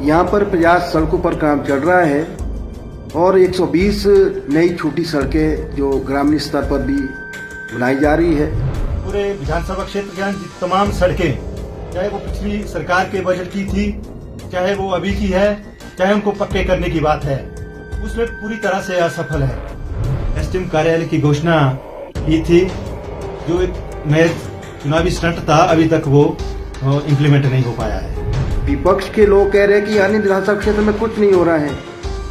यहाँ पर 50 सड़कों पर काम चल रहा है और 120 नई छोटी सड़कें जो ग्रामीण स्तर पर भी बनाई जा रही है। पूरे विधानसभा क्षेत्र के तमाम सड़कें, चाहे वो पिछली सरकार के बजट की थी, चाहे वो अभी की है, चाहे उनको पक्के करने की बात है, उसमें पूरी तरह से असफल है। एसडीएम कार्यालय की घोषणा की थी, जो एक महज चुनावी स्टंट था, अभी तक वो इम्प्लीमेंट नहीं हो पाया है। विपक्ष के लोग कह रहे हैं कि आनी विधानसभा क्षेत्र में कुछ नहीं हो रहा है।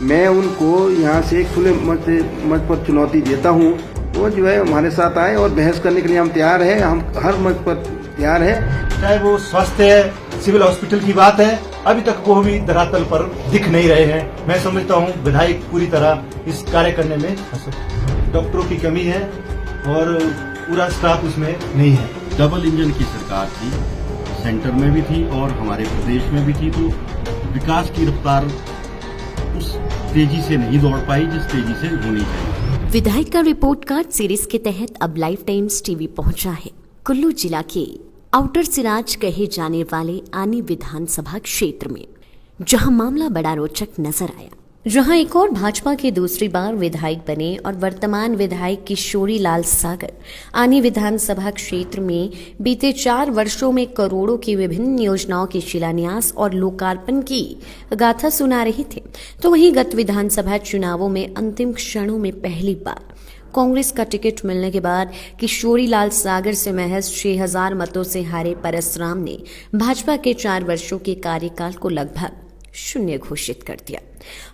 मैं उनको यहाँ से खुले मंच पर चुनौती देता हूँ, वो जो है हमारे साथ आए और बहस करने के लिए हम तैयार हैं। हम हर मंच पर तैयार हैं। चाहे वो स्वास्थ्य सिविल हॉस्पिटल की बात है, अभी तक वो भी धरातल पर दिख नहीं रहे हैं। मैं समझता हूँ विधायक पूरी तरह इस कार्य करने में डॉक्टरों की कमी है और पूरा स्टाफ उसमें नहीं है। डबल इंजन की सरकार थी, सेंटर में भी थी और हमारे प्रदेश में भी थी, तो विकास की रफ्तार उस तेजी से नहीं दौड़ पाई जिस तेजी से होनी चाहिए। विधायक का रिपोर्ट कार्ड सीरीज के तहत अब लाइफ टाइम्स टीवी पहुंचा है कुल्लू जिला के आउटर सिराज कहे जाने वाले आनी विधानसभा क्षेत्र में, जहां मामला बड़ा रोचक नजर आया। जहां एक और भाजपा के दूसरी बार विधायक बने और वर्तमान विधायक किशोरी लाल सागर आनी विधानसभा क्षेत्र में बीते 4 वर्षों में करोड़ों की विभिन्न योजनाओं के शिलान्यास और लोकार्पण की गाथा सुना रहे थे, तो वहीं गत विधानसभा चुनावों में अंतिम क्षणों में पहली बार कांग्रेस का टिकट मिलने के बाद किशोरी लाल सागर से महज 6000 मतों से हारे परसराम ने भाजपा के 4 वर्षों के कार्यकाल को लगभग शून्य घोषित कर दिया।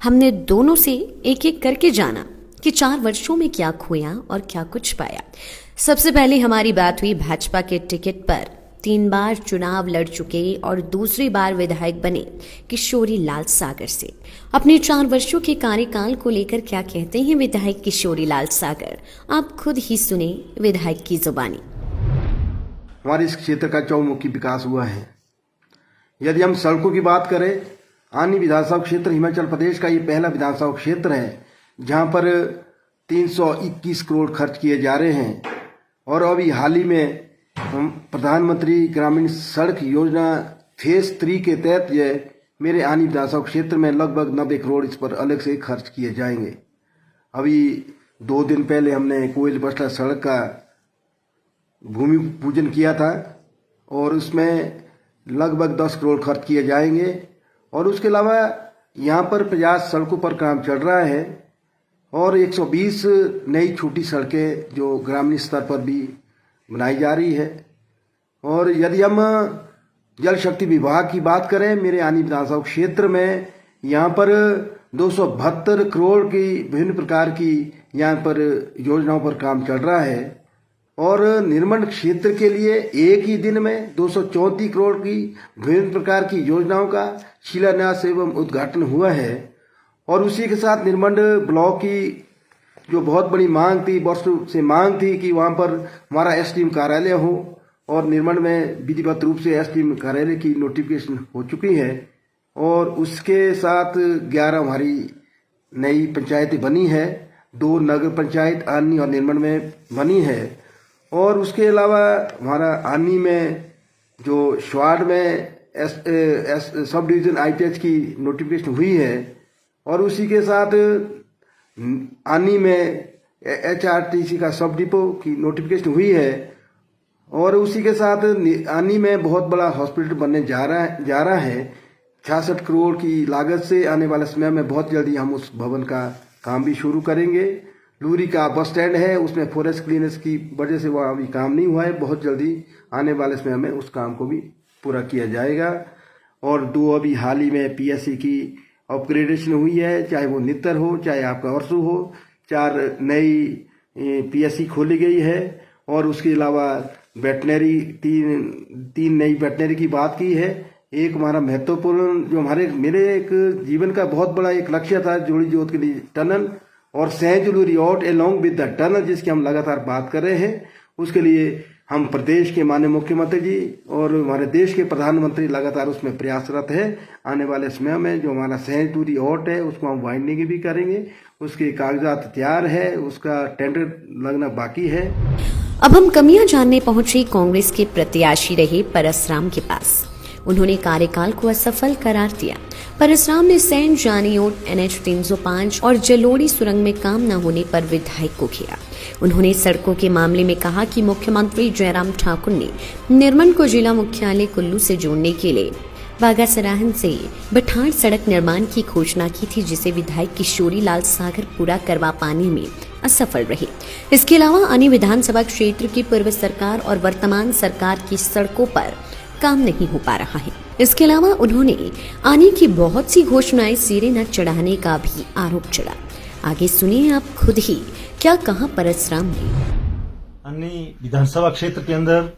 हमने दोनों से एक एक करके जाना कि 4 वर्षों में क्या खोया और क्या कुछ पाया। सबसे पहले हमारी बात हुई भाजपा के टिकट पर 3 बार चुनाव लड़ चुके और दूसरी बार विधायक बने किशोरी लाल सागर से। अपने 4 वर्षों के कार्यकाल को लेकर क्या कहते हैं विधायक किशोरी लाल सागर, आप खुद ही सुने विधायक की जुबानी। हमारे इस क्षेत्र का चौमुखी विकास हुआ है। यदि हम सड़कों की बात करें, आनी विधानसभा क्षेत्र हिमाचल प्रदेश का ये पहला विधानसभा क्षेत्र है जहां पर 321 करोड़ खर्च किए जा रहे हैं और अभी हाल ही में हम प्रधानमंत्री ग्रामीण सड़क योजना फेज 3 के तहत ये मेरे आनी विधानसभा क्षेत्र में लगभग 90 करोड़ इस पर अलग से खर्च किए जाएंगे। अभी 2 दिन पहले हमने कोयल बसला सड़क का भूमि पूजन किया था और उसमें लगभग 10 करोड़ खर्च किए जाएंगे और उसके अलावा यहाँ पर 50 सड़कों पर काम चल रहा है और 120 नई छोटी सड़कें जो ग्रामीण स्तर पर भी बनाई जा रही है। और यदि हम जल शक्ति विभाग की बात करें, मेरे आनी विधानसभा क्षेत्र में यहाँ पर 272 करोड़ की विभिन्न प्रकार की यहाँ पर योजनाओं पर काम चल रहा है और निर्माण क्षेत्र के लिए एक ही दिन में 234 करोड़ की विभिन्न प्रकार की योजनाओं का शिलान्यास एवं उद्घाटन हुआ है। और उसी के साथ निर्माण ब्लॉक की जो बहुत बड़ी मांग थी, वर्षों से मांग थी कि वहां पर हमारा एसडीएम कार्यालय हो और निर्माण में विधिवत रूप से एसडीएम कार्यालय की नोटिफिकेशन हो चुकी है और उसके साथ 11 हमारी नई पंचायतें बनी है, 2 नगर पंचायत आनी और निर्माण में बनी है और उसके अलावा हमारा आनी में जो स्वाड में सब डिवीजन आईटीएच की नोटिफिकेशन हुई है और उसी के साथ आनी में एचआरटीसी का सब डिपो की नोटिफिकेशन हुई है और उसी के साथ आनी में बहुत बड़ा हॉस्पिटल बनने जा रहा है 66 करोड़ की लागत से। आने वाले समय में बहुत जल्दी हम उस भवन का काम भी शुरू करेंगे। लूरी का बस स्टैंड है, उसमें फॉरेस्ट क्लीनेस की वजह से वहाँ अभी काम नहीं हुआ है, बहुत जल्दी आने वाले समय में उस काम को भी पूरा किया जाएगा। और 2 अभी हाल ही में पीएससी की अपग्रेडेशन हुई है, चाहे वो नित्तर हो चाहे आपका वर्षु हो, 4 नई पीएससी खोली गई है और उसके अलावा वेटनरी 3 नई वेटनरी की बात की है। एक हमारा महत्वपूर्ण जो मेरे एक जीवन का बहुत बड़ा एक लक्ष्य था, जोड़ी जोत के लिए टनल और सैजुलू riot along with the tunnel, जिसकी हम लगातार बात कर रहे हैं। उसके लिए हम प्रदेश के माननीय मुख्यमंत्री जी और हमारे देश के प्रधानमंत्री लगातार उसमें प्रयासरत है। आने वाले समय में जो हमारा सैजुलू रियोट है उसको हम वाइंडिंग भी करेंगे, उसके कागजात तैयार है, उसका टेंडर लगना बाकी है। अब हम कमियां जानने पहुंचे कांग्रेस के प्रत्याशी रहे परसराम के पास। उन्होंने कार्यकाल को असफल करार दिया। परसराम ने सैन जानियोट, NH 305 और जलोड़ी सुरंग में काम न होने पर विधायक को घेरा। उन्होंने सड़कों के मामले में कहा कि मुख्यमंत्री जयराम ठाकुर ने निर्मंड को जिला मुख्यालय कुल्लू से जोड़ने के लिए बागासराहन से बठाड़ सड़क निर्माण की घोषणा की थी, जिसे विधायक किशोरी लाल सागर पूरा करवा पाने में असफल रहे। इसके अलावा आनी विधानसभा क्षेत्र की पूर्व सरकार और वर्तमान सरकार की सड़कों पर काम नहीं हो पा रहा है। इसके अलावा उन्होंने आनी की बहुत सी घोषणाएं सिरे न चढ़ाने का भी आरोप चढ़ा। आगे सुनिए आप खुद ही क्या कहा परसराम ने। अन्य विधानसभा क्षेत्र के अंदर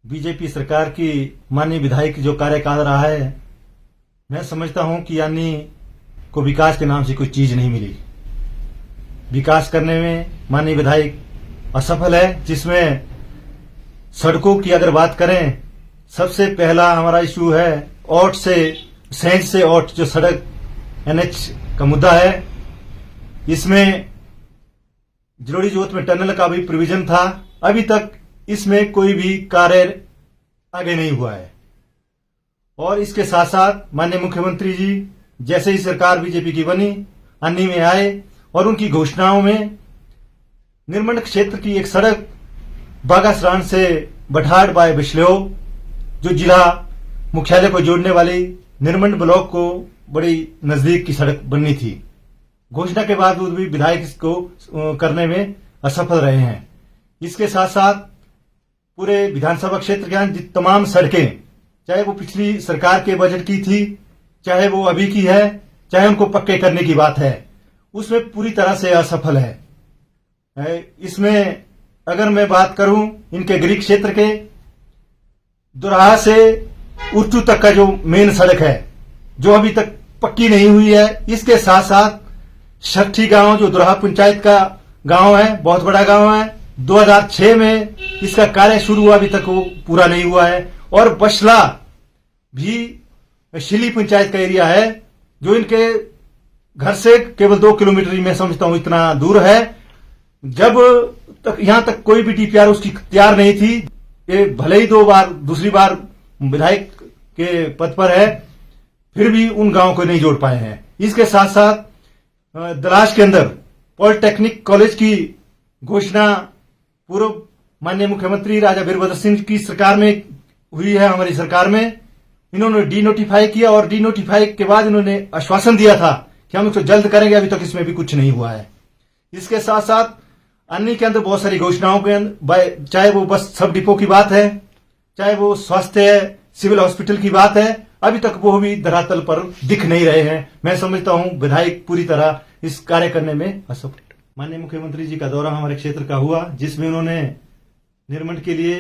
बीजेपी सरकार की माननीय विधायक जो कार्यकाल रहा है, मैं समझता हूं कि यानी को विकास के नाम से कोई चीज नहीं मिली। विकास करने में माननीय विधायक असफल है, जिसमें सड़कों की अगर बात करें, सबसे पहला हमारा इश्यू है ओट से सैंज से ओट जो सड़क NH का मुद्दा है। इसमें जलोड़ी जोत में टनल का भी प्रोविजन था, अभी तक इसमें कोई भी कार्य आगे नहीं हुआ है। और इसके साथ साथ माननीय मुख्यमंत्री जी जैसे ही सरकार बीजेपी की बनी, अन्नी में आए और उनकी घोषणाओं में निर्मंड क्षेत्र की एक सड़क बागासरान से बठाड़ बाय बिश्लेओ जो जिला मुख्यालय को जोड़ने वाली निर्मंड ब्लॉक को बड़ी नजदीक की सड़क बननी थी। घोषणा के बावजूद भी विधायक इसको करने में असफल रहे हैं। इसके साथ साथ पूरे विधानसभा क्षेत्र के तमाम सड़कें, चाहे वो पिछली सरकार के बजट की थी, चाहे वो अभी की है, चाहे उनको पक्के करने की बात है, उसमें पूरी तरह से असफल है। इसमें अगर मैं बात करूं इनके गृह क्षेत्र के दुराहा से उर्चू तक का जो मेन सड़क है, जो अभी तक पक्की नहीं हुई है। इसके साथ साथ छठी गांव जो दुराहा पंचायत का गांव है, बहुत बड़ा गांव है, 2006 में इसका कार्य शुरू हुआ, अभी तक वो पूरा नहीं हुआ है। और बशला भी शिली पंचायत का एरिया है, जो इनके घर से केवल 2 किलोमीटर मैं समझता हूं इतना दूर है। जब तक यहां तक कोई भी DPR उसकी तैयार नहीं थी, ये भले ही दूसरी बार विधायक के पद पर है, फिर भी उन गांवों को नहीं जोड़ पाए हैं। इसके साथ साथ दलाश के अंदर पॉलिटेक्निक कॉलेज की घोषणा पूर्व माननीय मुख्यमंत्री राजा वीरभद्र सिंह की सरकार में हुई है। हमारी सरकार में इन्होंने डीनोटिफाई किया और डीनोटिफाई के बाद इन्होंने आश्वासन दिया था कि हम इसको जल्द करेंगे, अभी तक इसमें भी कुछ नहीं हुआ है। इसके साथ साथ अन्य के अंदर बहुत सारी घोषणाओं के अंदर, चाहे वो बस सब डिपो की बात है, चाहे वो स्वास्थ्य सिविल हॉस्पिटल की बात है, अभी तक वो भी धरातल पर दिख नहीं रहे हैं। मैं समझता हूं विधायक पूरी तरह इस कार्य करने में असफल। माननीय मुख्यमंत्री जी का दौरा हमारे क्षेत्र का हुआ, जिसमें उन्होंने निर्मंड के लिए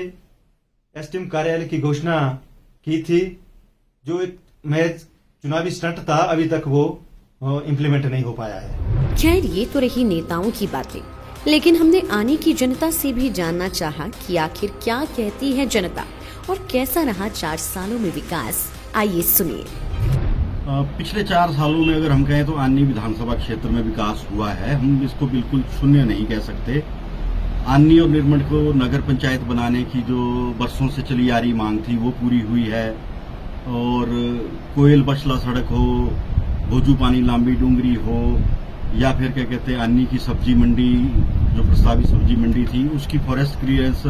SDM कार्यालय की घोषणा की थी, जो एक महज चुनावी स्टंट था, अभी तक वो इम्प्लीमेंट नहीं हो पाया है। खैर, ये तो रही नेताओं की बातें, लेकिन हमने आने की जनता से भी जानना चाहा कि आखिर क्या कहती है जनता और कैसा रहा 4 सालों में विकास। आइए सुनिए। पिछले 4 सालों में अगर हम कहें तो आनी विधानसभा क्षेत्र में विकास हुआ है। हम इसको बिल्कुल शून्य नहीं कह सकते। आनी और निर्मंड को नगर पंचायत बनाने की जो बरसों से चली आ रही मांग थी, वो पूरी हुई है। और कोयल बशला सड़क हो, भोजू पानी लांबी डूंगरी हो, या फिर क्या कहते हैं अन्नी की सब्जी मंडी, जो प्रस्तावित सब्जी मंडी थी, उसकी फॉरेस्ट क्लियरेंस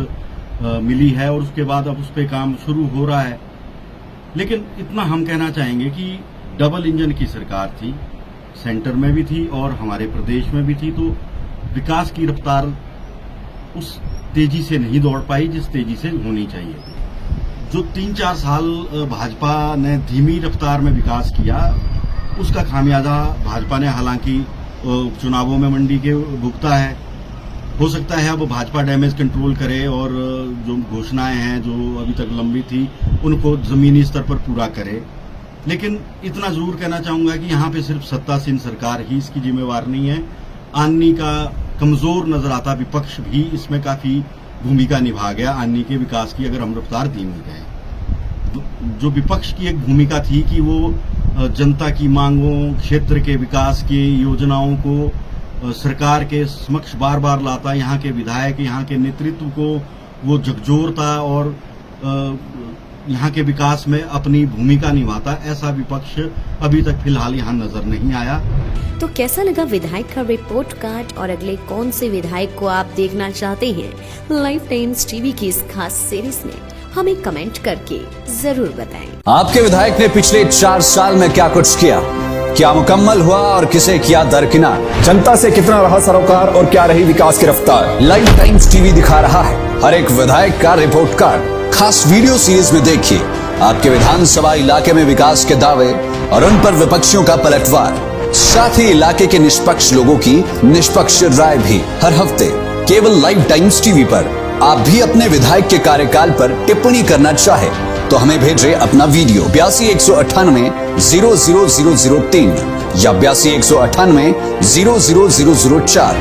मिली है और उसके बाद अब उस पर काम शुरू हो रहा है। लेकिन इतना हम कहना चाहेंगे कि डबल इंजन की सरकार थी, सेंटर में भी थी और हमारे प्रदेश में भी थी, तो विकास की रफ्तार उस तेजी से नहीं दौड़ पाई जिस तेजी से होनी चाहिए थी। जो 3-4 साल भाजपा ने धीमी रफ्तार में विकास किया, उसका खामियाजा भाजपा ने हालांकि चुनावों में मंडी के भुगता है। हो सकता है अब भाजपा डैमेज कंट्रोल करे और जो घोषणाएं हैं जो अभी तक लंबी थी उनको जमीनी स्तर पर पूरा करे। लेकिन इतना जरूर कहना चाहूंगा कि यहाँ पे सिर्फ सत्तासीन सरकार ही इसकी जिम्मेवार नहीं है। आनी का कमजोर नजर आता विपक्ष भी इसमें काफी भूमिका निभा गया आनी के विकास की, अगर हम रफ्तार धीमी गए। जो विपक्ष की एक भूमिका थी कि वो जनता की मांगों, क्षेत्र के विकास की योजनाओं को सरकार के समक्ष बार बार लाता, यहाँ के विधायक, यहाँ के नेतृत्व को वो झकझोरता और यहाँ के विकास में अपनी भूमिका निभाता, ऐसा विपक्ष अभी तक फिलहाल यहाँ नजर नहीं आया। तो कैसा लगा विधायक का रिपोर्ट कार्ड और अगले कौन से विधायक को आप देखना चाहते हैं लाइव टाइम्स टीवी की इस खास सीरीज में, हमें कमेंट करके जरूर बताएं। आपके विधायक ने पिछले 4 साल में क्या कुछ किया, क्या मुकम्मल हुआ और किसे किया दरकिनार, जनता से कितना रहा सरोकार और क्या रही विकास की रफ्तार। लाइव टाइम्स टीवी दिखा रहा है हर एक विधायक का रिपोर्ट कार्ड। खास वीडियो सीरीज में देखिए आपके विधानसभा इलाके में विकास के दावे और उन पर विपक्षियों का पलटवार, साथ ही इलाके के निष्पक्ष लोगों की निष्पक्ष राय भी हर हफ्ते केवल लाइव टाइम्स टीवी पर। आप भी अपने विधायक के कार्यकाल पर टिप्पणी करना चाहे तो हमें भेजें अपना वीडियो 82 198 00003 या 82 198 00004